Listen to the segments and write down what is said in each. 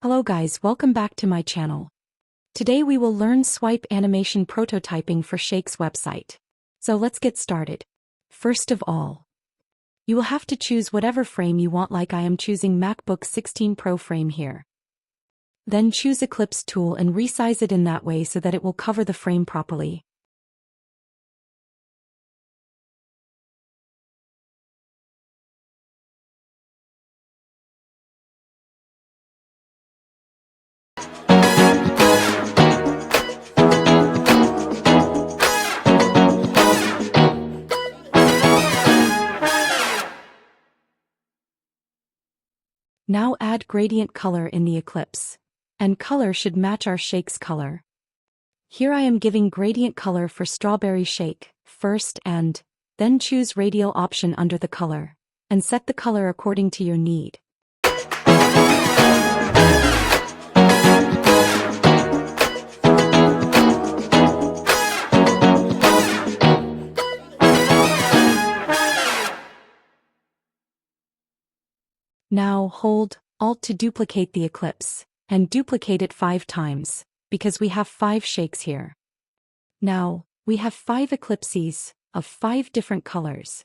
Hello guys, welcome back to my channel. Today we will learn swipe animation prototyping for Shake's website. So let's get started. First of all, you will have to choose whatever frame you want, like I am choosing MacBook 16 Pro frame here. Then choose Eclipse tool and resize it in that way so that it will cover the frame properly. Now add gradient color in the Eclipse. And color should match our Shake's color. Here I am giving gradient color for Strawberry Shake first and then choose radial option under the color and set the color according to your need. Now hold Alt to duplicate the Eclipse, and duplicate it 5 times, because we have 5 shakes here. Now, we have 5 eclipses, of 5 different colors.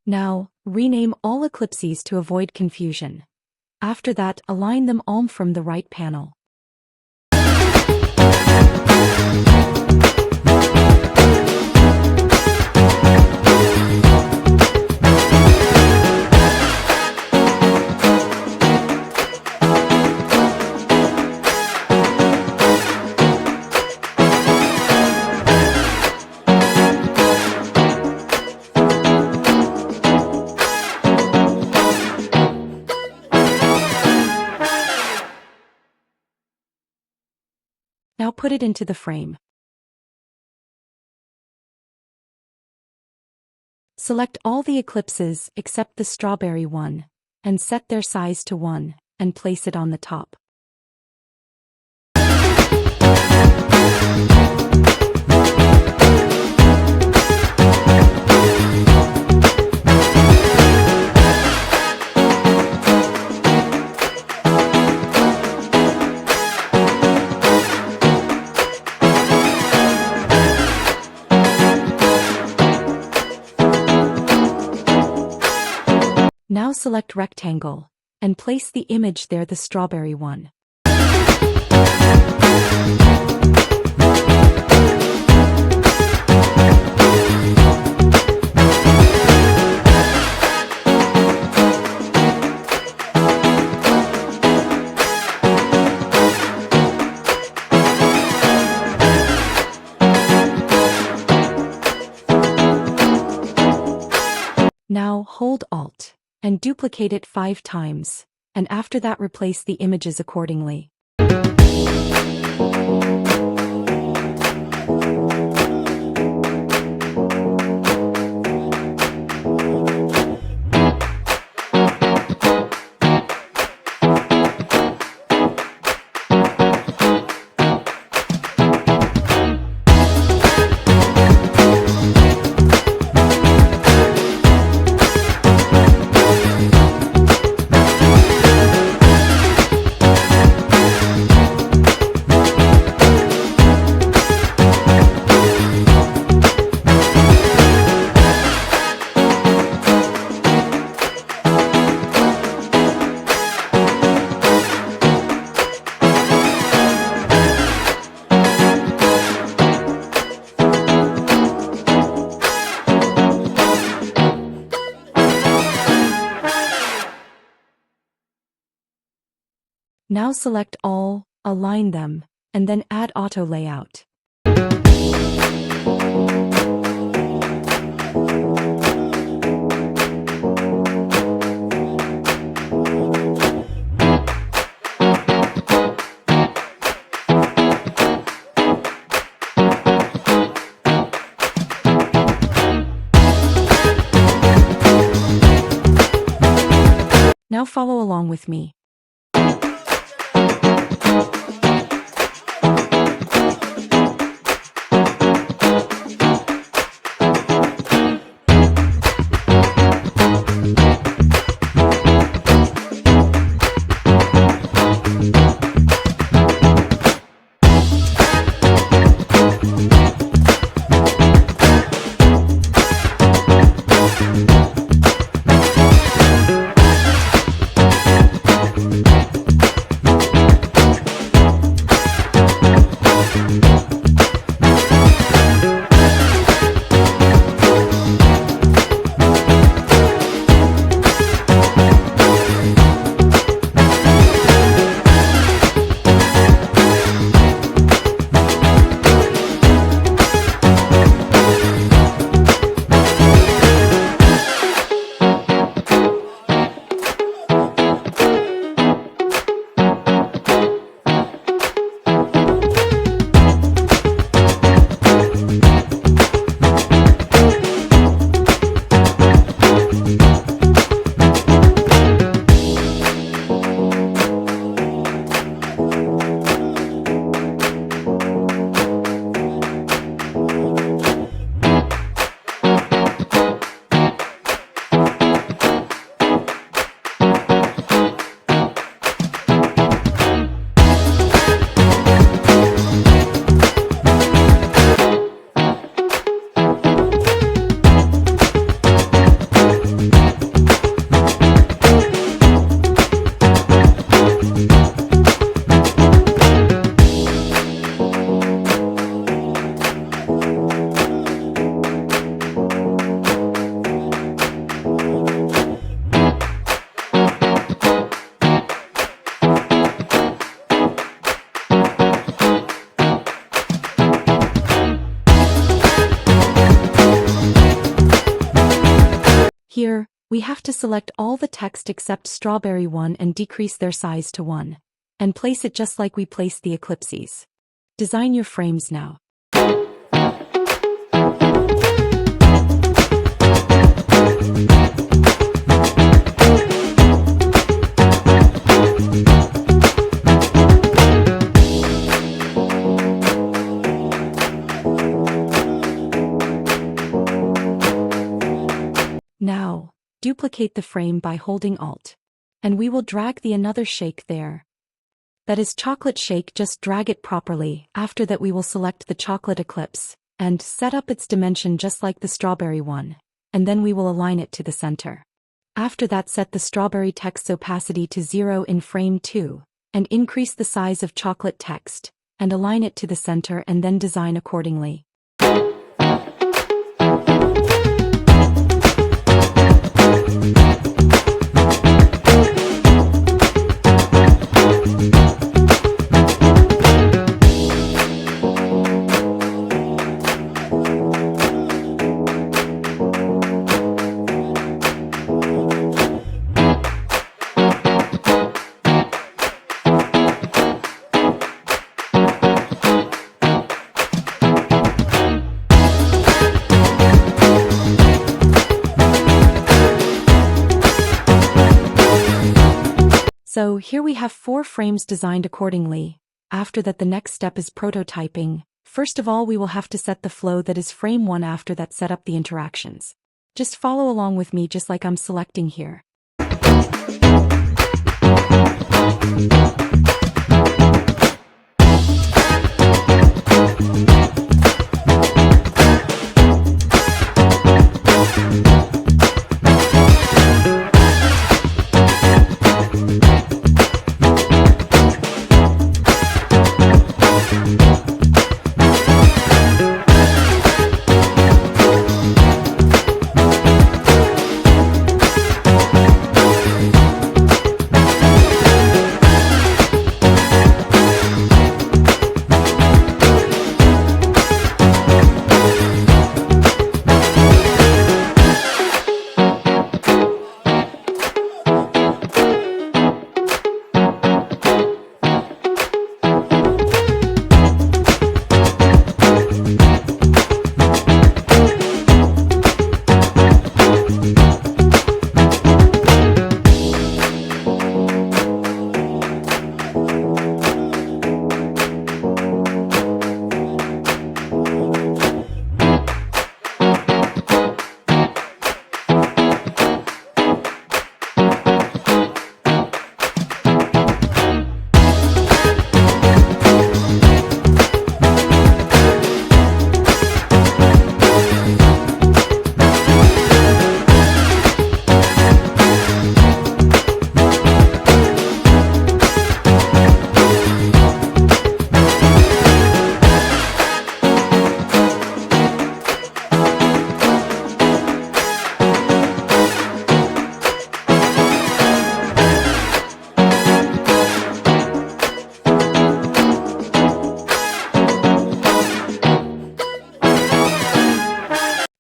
Now, rename all eclipses to avoid confusion. After that, align them all from the right panel. Now put it into the frame. Select all the eclipses except the strawberry one, and set their size to 1, and place it on the top. Now select rectangle, and place the image there, the strawberry one. Now hold Alt and duplicate it 5 times, and after that replace the images accordingly. Now select all, align them, and then add auto layout. Now follow along with me. Here, we have to select all the text except strawberry one and decrease their size to 1. And place it just like we placed the ellipses. Design your frames now. Now, duplicate the frame by holding Alt. And we will drag the another shake there. That is chocolate shake, just drag it properly. After that we will select the chocolate eclipse, and set up its dimension just like the strawberry one. And then we will align it to the center. After that set the strawberry text opacity to 0 in frame 2, and increase the size of chocolate text, and align it to the center and then design accordingly. So here we have 4 frames designed accordingly. After that the next step is prototyping. First of all we will have to set the flow, that is frame 1. After that set up the interactions. Just follow along with me just like I'm selecting here.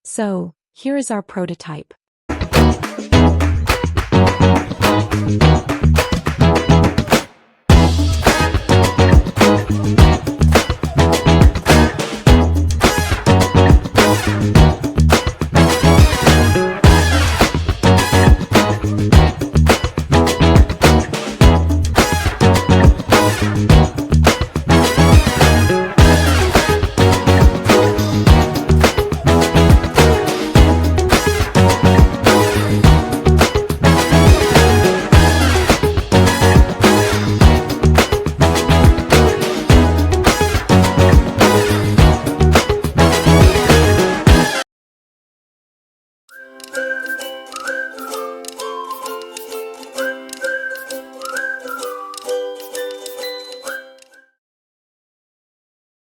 So, here is our prototype.